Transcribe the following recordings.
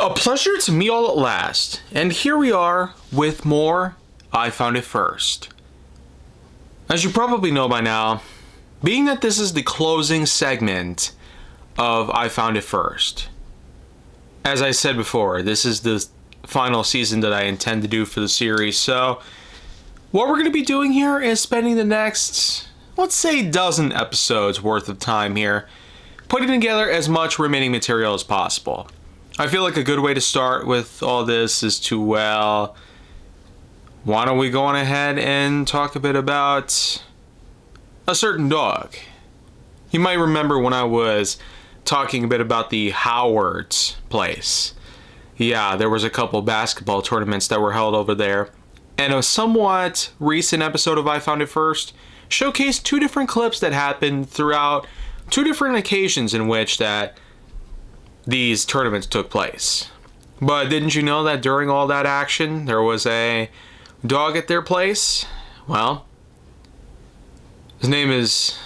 A pleasure to meet all at last, and here we are with more I Found It First. As you probably know by now, being that this is the closing segment of I Found It First, as I said before, this is the final season that I intend to do for the series, so what we're going to be doing here is spending the next, let's say, dozen episodes worth of time here, putting together as much remaining material as possible. I feel like a good way to start with all this is to, well, why don't we go on ahead and talk a bit about a certain dog. You might remember when I was talking a bit about the Howard's place. Yeah, there was a couple basketball tournaments that were held over there, and a somewhat recent episode of I Found It First showcased two different clips that happened throughout two different occasions in which that these tournaments took place. But didn't you know that during all that action, there was a dog at their place? Well, his name is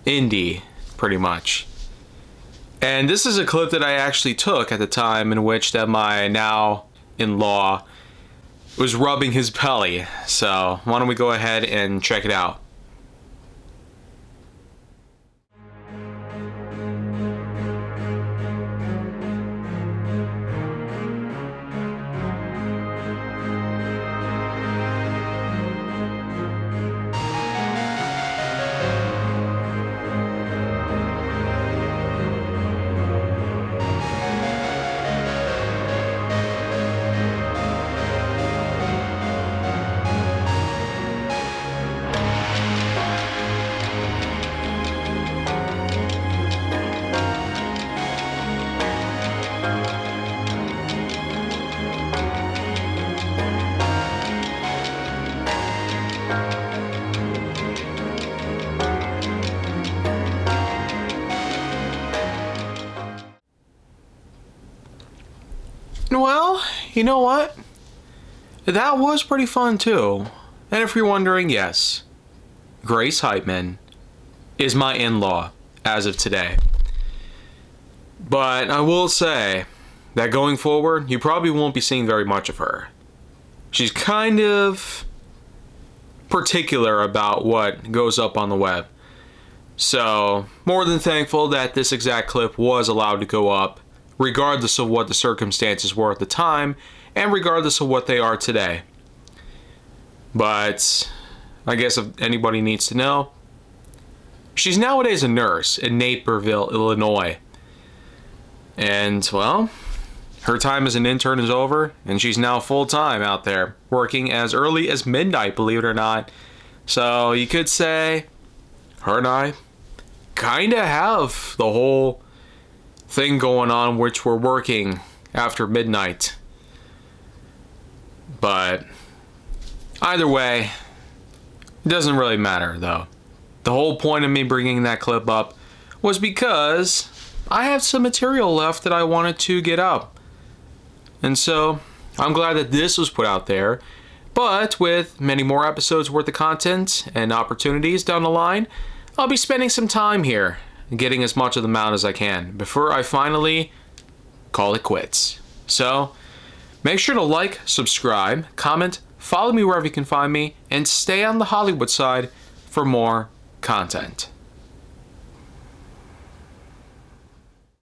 Indy, pretty much. And this is a clip that I actually took at the time in which that my now-in-law was rubbing his belly. So why don't we go ahead and check it out. Well, you know what? That was pretty fun too. And if you're wondering, yes, Grace Heitman is my in-law as of today. But I will say that going forward, you probably won't be seeing very much of her. She's kind of particular about what goes up on the web. So, more than thankful that this exact clip was allowed to go up, regardless of what the circumstances were at the time, and regardless of what they are today. But I guess if anybody needs to know, she's nowadays a nurse in Naperville, Illinois. And, well, her time as an intern is over, and she's now full-time out there, working as early as midnight, believe it or not. So you could say, her and I kinda have the whole thing going on, which we're working after midnight. But either way, it doesn't really matter though. The whole point of me bringing that clip up was because I have some material left that I wanted to get up. And so I'm glad that this was put out there. But with many more episodes worth of content and opportunities down the line, I'll be spending some time here getting as much of them out as I can before I finally call it quits. So make sure to like, subscribe, comment, follow me wherever you can find me, and stay on the Hollywood side for more content.